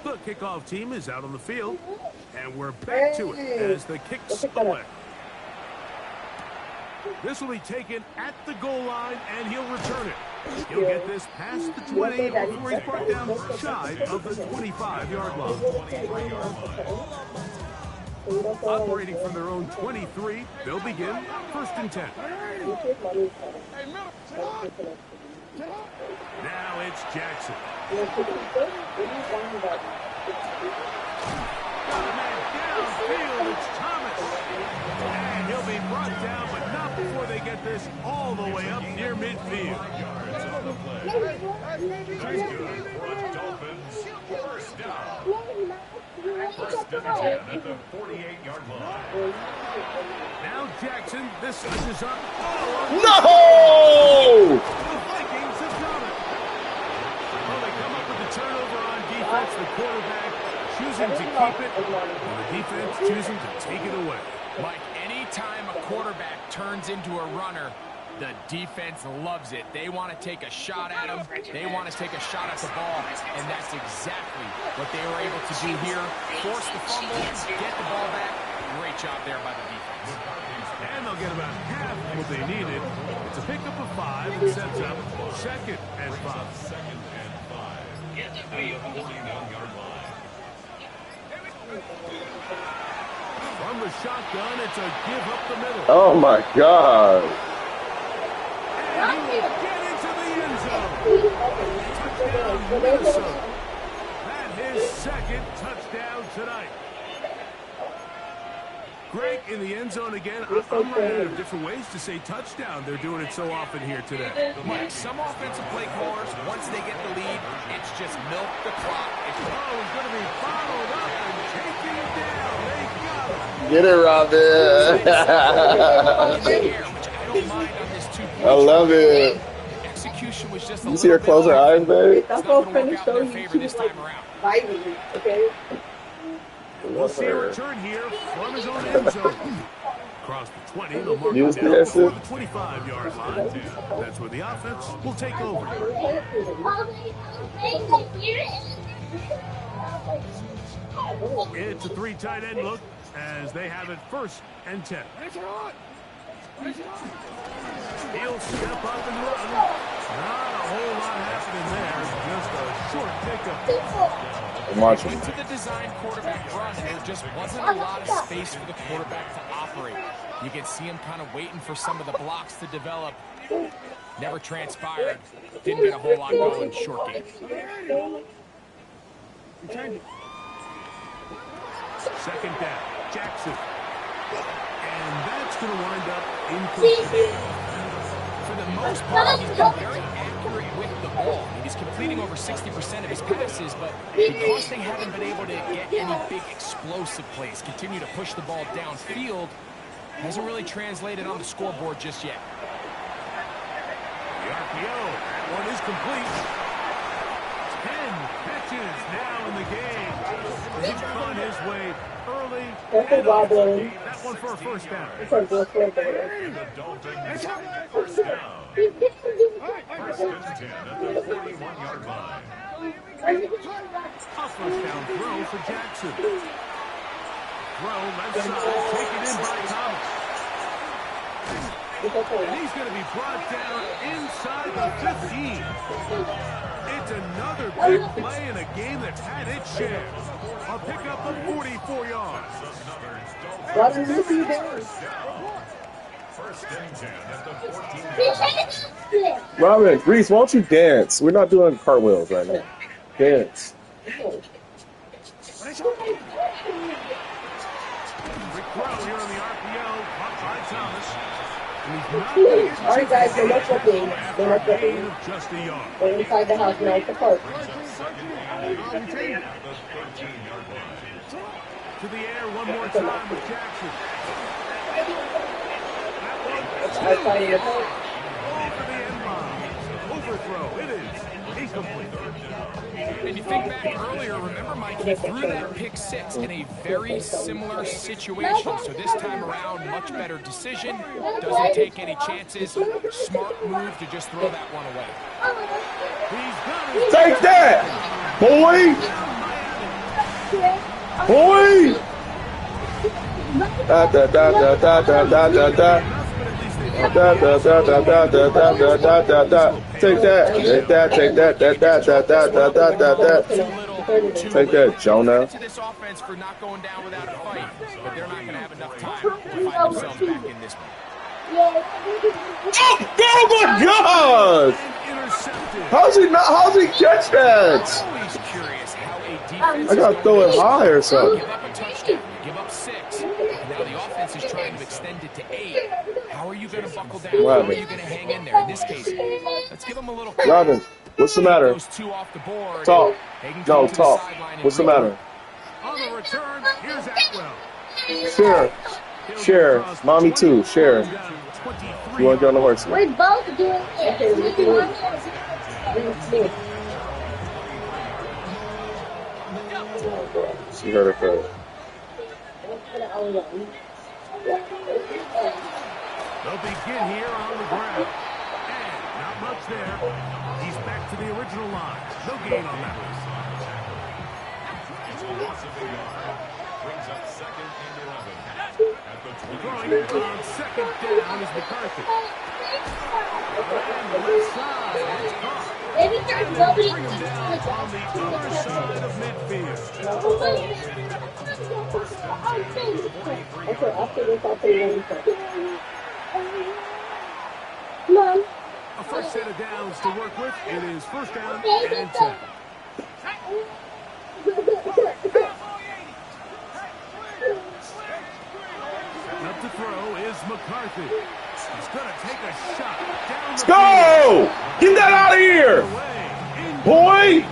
Speaker 1: The kickoff team is out on the field, and we're back to it as the kick's away. This will be taken at the goal line, and he'll return it. He'll get this past the 20 before he's brought down shy of the 25-yard line. Operating from their own 23, they'll begin first and 10. Now it's Jackson. Got a man downfield, it's Thomas. And he'll be brought down, but not before they get this all the way up near midfield.
Speaker 5: Dolphins, first down. First and 10 at the 48-yard line.
Speaker 3: Now Jackson, this is up.
Speaker 1: No!
Speaker 3: The Vikings have got it. Well, they come up with the turnover on defense. The quarterback choosing to keep it, and the defense choosing to take it away.
Speaker 4: Mike, anytime a quarterback turns into a runner, the defense loves it. They want to take a shot at him. They want to take a shot at the ball, and that's exactly what they were able to do here. Force the fumble, get the ball back. Great job there by the defense.
Speaker 3: And they'll get about half what they needed. It's a pickup of 5 and sets up second and 5.
Speaker 5: Second and 5. At the 49-yard line.
Speaker 3: From the shotgun, it's a give up the middle.
Speaker 1: Oh my God.
Speaker 3: And he will get into the end zone. Touchdown, Minnesota. That his second touchdown tonight. Greg in the end zone again. I'm running out of different ways to say touchdown. They're doing it so often here today.
Speaker 4: Mike, some offensive play callers, once they get the lead, it's just milk the clock.
Speaker 3: Oh, he's going to be followed up and taking him down. They got him.
Speaker 1: Get it, Robin. I love it.
Speaker 4: Execution was just
Speaker 1: You see her close her eyes, babe?
Speaker 7: That's all friends show you. She was like vibing, okay?
Speaker 3: We'll see a return here from his own end zone.
Speaker 1: Across the 20, they'll mark
Speaker 8: Use
Speaker 1: it down
Speaker 8: this.
Speaker 1: before the 25-yard line. That's where the offense will take over. It's a 3 tight end look as they have it 1st and 10. He'll step up and run. Not a whole lot happening there. Just a short pickup.
Speaker 4: Went to the design quarterback run, and there just wasn't a lot of space for the quarterback to operate. You can see him kind of waiting for some of the blocks to develop. Never transpired. Didn't get a whole lot going. Short game.
Speaker 1: Second down. Jackson. And that's going to wind up incomplete.
Speaker 4: For the most part, he's been very accurate with the ball. He's completing over 60% of his passes, but because they haven't been able to get any big explosive plays, continue to push the ball downfield, hasn't really translated on the scoreboard just yet.
Speaker 1: The RPO, that one is complete. 10 catches now in the game. He's found his way early. And that one for a 1st down.
Speaker 5: And the Dolphins, 1st down. 1st and 10 at the 41-yard line.
Speaker 1: A 1st down throw for Jackson. Throw left side, taken in by Thomas. And he's going to be brought down inside the 15. It's another big play in a game that's had its share. A pickup of 44 yards.
Speaker 5: 1st and 10 at the 14.
Speaker 8: Robin, Reese, why don't you dance? We're not doing cartwheels right now. Dance.
Speaker 1: Rick Crow here on the RPO, caught by Thomas.
Speaker 7: All right, guys, they're not flipping. They're not flipping.
Speaker 1: Just a yard.
Speaker 7: They're inside the house now. It's the park.
Speaker 1: To the air one more time with Jackson.
Speaker 7: Outside of the park.
Speaker 1: Over the end line. Overthrow. It is incomplete.
Speaker 4: And you think back earlier, remember, Mike, he threw that pick 6 in a very similar situation. So this time around, much better decision. Doesn't take any chances. Smart move to just throw that one away.
Speaker 8: Take that, boy! Boy! Da da da da da da da da da. Da da da da da da da da da da. Take that, take that, take that, da da da da da da da da. Take that, Jonah.
Speaker 4: To this offense for not going down without a fight, but they're not going to have enough time to find themselves back in this one.
Speaker 8: Oh my God! How's he catch that?
Speaker 4: Always curious how a defense
Speaker 8: I gotta throw it high or something.
Speaker 4: give up a touchdown, give up 6, and now the offense is trying to extend it to 8. How are you going to buckle down? How are you going to hang in there? In this case, let's give them a little.
Speaker 8: Robin, what's the matter?
Speaker 4: Those 2 off the board.
Speaker 8: Talk.
Speaker 4: No,
Speaker 8: talk. What's the matter?
Speaker 1: On the return, here's Atwell.
Speaker 8: Share. Mommy too. Share. You want to get on the horse?
Speaker 7: We're both doing it.
Speaker 8: She heard her first.
Speaker 1: They'll begin here on the ground. And not much there. He's back to the original line. No gain on that one.
Speaker 5: It's a loss of a yard. Brings up 2nd and 11. At the 20.
Speaker 1: Throwing it on 2nd down is McCarthy. And the left side, it's caught.
Speaker 7: Maybe there's nobody
Speaker 1: Bring him down on the other side of midfield.
Speaker 7: Okay, after this, I'll tell you what Mom.
Speaker 1: A first set of downs to work with. It is 1st down and 10. Up to throw is McCarthy. He's going to take a shot. Down
Speaker 8: Let's go! Get that out of here! Boy!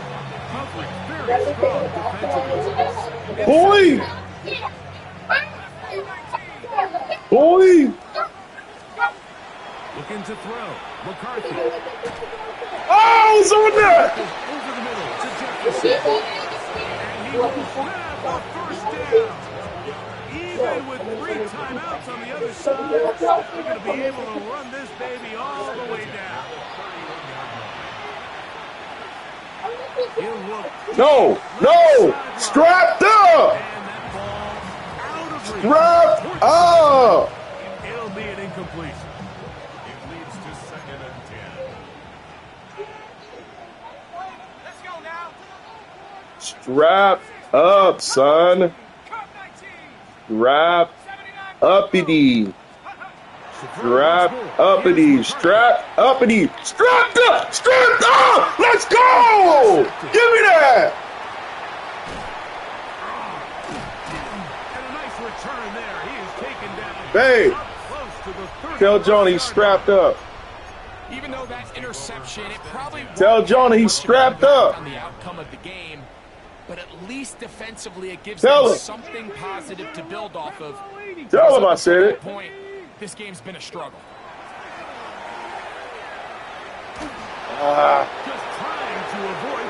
Speaker 8: Boy! Boy!
Speaker 1: Looking to throw. McCarthy.
Speaker 8: Oh, it's on there!
Speaker 1: Over the middle to Jefferson. And he will grab a 1st down. Even with 3 timeouts on the other side, they're going to be able to run this baby all the way down.
Speaker 8: No, strapped up. Strapped up.
Speaker 1: It'll be an incompletion.
Speaker 5: It leads to 2nd and 10.
Speaker 6: Let's go now.
Speaker 8: Strap up, son. Strap uppity. Strap uppity. Strap uppity. Strapped up. Strapped up. Let's go. Give me that.
Speaker 1: And a nice return there. He is taken down.
Speaker 8: Babe,
Speaker 1: Close to the 30.
Speaker 8: tell Jonah he's strapped up.
Speaker 4: Even though that interception, it probably
Speaker 8: Tell Jonah he's strapped up.
Speaker 4: on the outcome of the game, but at least defensively it gives
Speaker 8: Tell
Speaker 4: them
Speaker 8: him.
Speaker 4: something positive to build off of.
Speaker 8: Tell him I said it.
Speaker 4: Point. This game's been a struggle.
Speaker 1: Just trying to avoid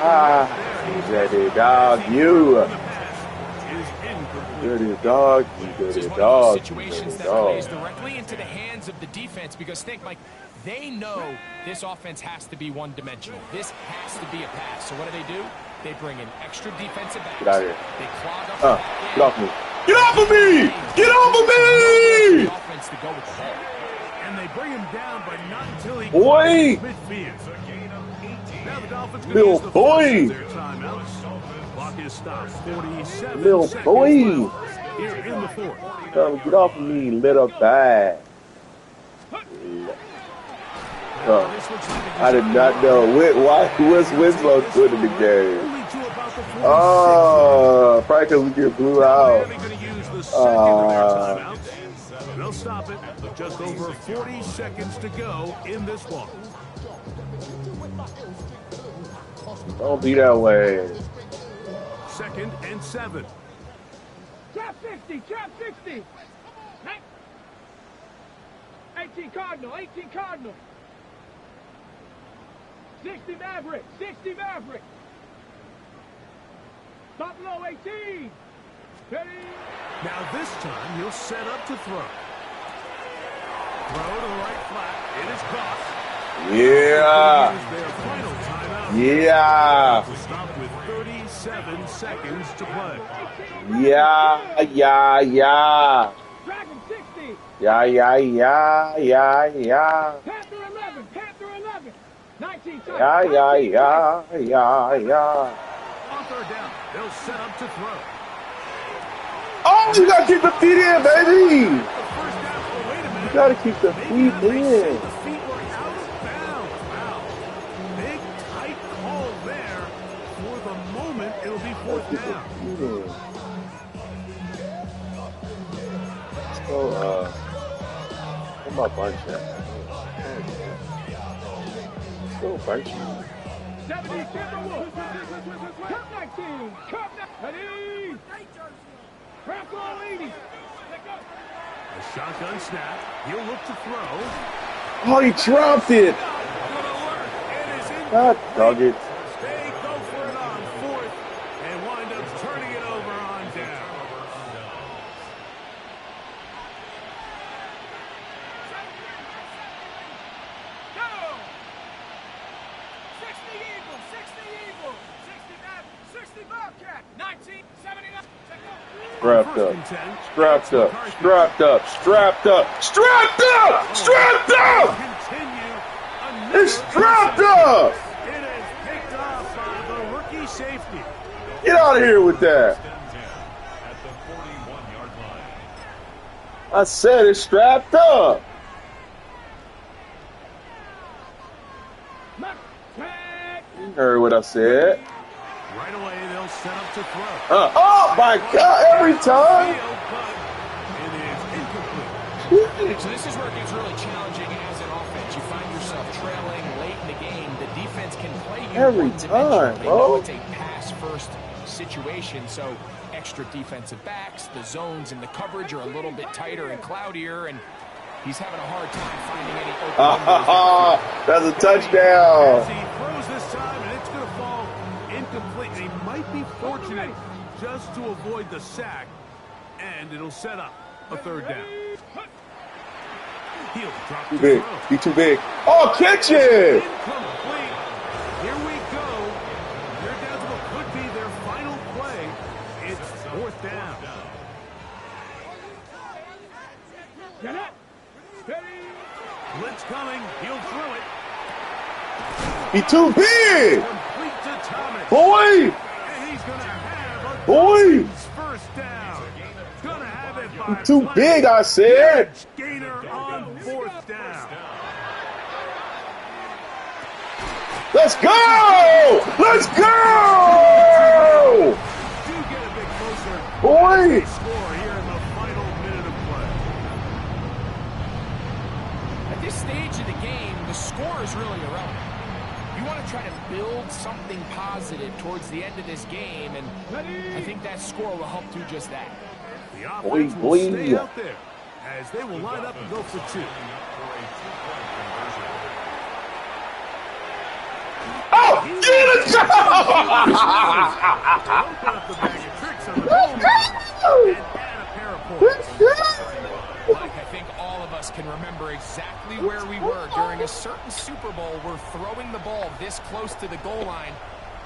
Speaker 8: Dirty dog, you.
Speaker 1: the pass is incomplete.
Speaker 8: Dirty dog, you
Speaker 4: This
Speaker 8: dirty
Speaker 4: is one of
Speaker 8: dog,
Speaker 4: those
Speaker 8: you
Speaker 4: situations
Speaker 8: dirty
Speaker 4: that
Speaker 8: dog.
Speaker 4: plays directly into the hands of the defense because think, Mike, they know this offense has to be one-dimensional. This has to be a pass. So what do? They bring in extra defensive backs.
Speaker 8: Get out of here.
Speaker 4: They clog up
Speaker 8: Get off me. Get off of me! Get off of me!
Speaker 4: the offense to go with the ball.
Speaker 1: And they bring him down, but not until he
Speaker 8: Boy!
Speaker 1: crosses midfield. Now the Dolphins going to
Speaker 8: Little
Speaker 1: use the
Speaker 8: boy!
Speaker 1: first of their timeouts. Clock is stopped. 47
Speaker 8: Little
Speaker 1: seconds
Speaker 8: boy!
Speaker 1: left here in the 4th.
Speaker 8: Come get off of me, little bag. I did not know. Why was Winslow good in the game?
Speaker 1: Only to about the 46.
Speaker 8: Oh, probably because we get blew out.
Speaker 1: They're going to use the second of their timeouts. They'll stop it. Just over 40 seconds to go in this one.
Speaker 8: Don't be that way.
Speaker 1: 2nd and 7.
Speaker 6: Trap 60, trap 60. 18 Cardinal, 18 Cardinal. 60 Maverick, 60 Maverick. Stop low, 18. Ready?
Speaker 1: Now this time he'll set up to throw. Throw to the right flat. It is caught.
Speaker 8: Yeah.
Speaker 1: Here's their final timeout.
Speaker 8: Yeah.
Speaker 1: To stop with 37 seconds to play.
Speaker 8: Yeah.
Speaker 6: Dragon 60.
Speaker 8: Yeah.
Speaker 6: Panther 11, Panther 11. 19
Speaker 8: Yeah.
Speaker 1: On third down, they'll set up to throw.
Speaker 8: Oh, you gotta keep the feet in, baby.
Speaker 1: The first down. Oh, wait a minute.
Speaker 8: You gotta keep the
Speaker 1: Maybe
Speaker 8: feet
Speaker 1: they said
Speaker 8: in.
Speaker 1: the feet were out of bounds. Wow. Big, tight call there. For the moment, it'll be 4th down.
Speaker 8: So, where my bunch at? Go bunch.
Speaker 6: 70 Timberwolves. Cup 19. Cup 19. Ready? Trap low, 80.
Speaker 1: A shotgun snap. He'll look to throw.
Speaker 8: Oh, he dropped it.
Speaker 1: Gonna work. It is in.
Speaker 8: God dog it.
Speaker 1: They go for it on 4th and wind up turning it over on down.
Speaker 6: Go. 60 Eagles, 60 Eagles. 60 Bobcat. 1979.
Speaker 8: Strapped up. Strapped up. Strapped up. Strapped up. Strapped up. Strapped up.
Speaker 1: Continue.
Speaker 8: It's strapped up.
Speaker 1: It is picked off by the rookie safety.
Speaker 8: Get out of here with that.
Speaker 5: At the 41-yard line.
Speaker 8: I said it's strapped up. You heard what I said.
Speaker 1: Right away, they'll set up to throw.
Speaker 8: Oh my God! Every time.
Speaker 1: Field, but it is incomplete.
Speaker 4: So this is where it gets really challenging as an offense. You find yourself trailing late in the game. The defense can play you
Speaker 8: Every
Speaker 4: one-dimensional.
Speaker 8: time,
Speaker 4: They
Speaker 8: bro.
Speaker 4: know it's a pass-first situation, so extra defensive backs, the zones and the coverage are a little bit tighter and cloudier, and he's having a hard time finding any open windows.
Speaker 8: That's a touchdown.
Speaker 1: As he throws this time, and it's going to fall incomplete. They might be fortunate just to avoid the sack.
Speaker 3: And it'll set up a third down. He'll drop
Speaker 8: Too
Speaker 3: the
Speaker 8: big.
Speaker 3: throw.
Speaker 8: He too big. Oh, catch it!
Speaker 3: Incomplete. Here we go. They're down to what could be their final play. It's fourth down.
Speaker 6: Get up. Steady.
Speaker 3: Blitz coming. He'll throw it.
Speaker 8: He too big!
Speaker 3: Complete to Thomas.
Speaker 8: Boy!
Speaker 3: And he's going to have a
Speaker 8: Boy!
Speaker 3: first down. Gonna have it by
Speaker 8: He too big, I said!
Speaker 3: Gainer on fourth down.
Speaker 8: Let's go! Let's go!
Speaker 3: Do get a bit closer.
Speaker 8: Boy!
Speaker 3: Score here in the final minute of play.
Speaker 4: At this stage of the game, the score is really irrelevant. You want to try to build something positive towards the end of this game, and I think that score will help do just that.
Speaker 3: The offense will
Speaker 8: Boy.
Speaker 3: stay out there as they will line up and go for two.
Speaker 8: Oh! Let's go!
Speaker 3: Open up the bag of tricks on the goal line and add a pair of points.
Speaker 4: Mike, I think all of us can remember exactly where we were during a certain Super Bowl where throwing the ball this close to the goal line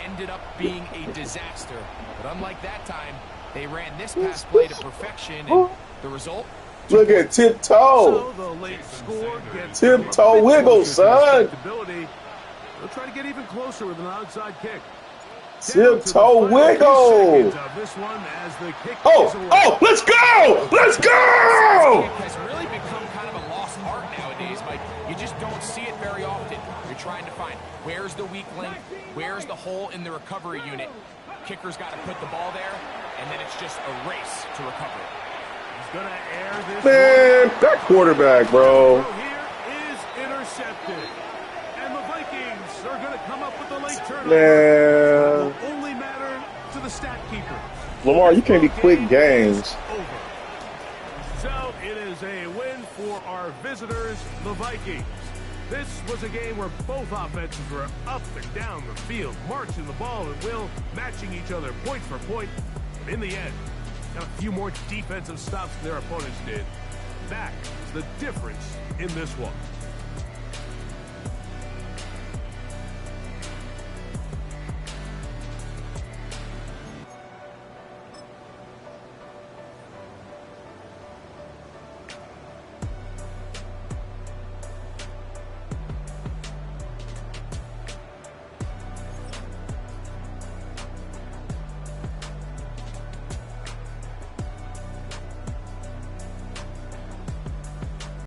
Speaker 4: ended up being a disaster. But unlike that time, they ran this pass play to perfection, and the result?
Speaker 8: Look at tiptoe.
Speaker 3: So the late score gets
Speaker 8: Tiptoe wiggle, son.
Speaker 3: They'll try to get even closer with an outside kick.
Speaker 8: Tiptoe wiggle.
Speaker 3: This one as the kick
Speaker 8: Oh,
Speaker 3: is away.
Speaker 8: oh, let's go! Let's go!
Speaker 4: It has really become kind of a lost art nowadays, Mike. You just don't see it very often. You're trying to find where's the weak link, where's the hole in the recovery unit. Kicker's got to put the ball there, and then it's just a race to recover it.
Speaker 3: He's going to air this.
Speaker 8: Man, that quarterback, bro.
Speaker 3: Throw here is intercepted. And the Vikings are going to come up with the late turnover.
Speaker 8: Man.
Speaker 3: It will only matter to the stat keeper.
Speaker 8: Lamar, you can't be quick games.
Speaker 3: Over. So it is a win for our visitors, the Vikings. This was a game where both offenses were up and down the field, marching the ball at will, matching each other point for point. But in the end, got a few more defensive stops than their opponents did. That is the difference in this one.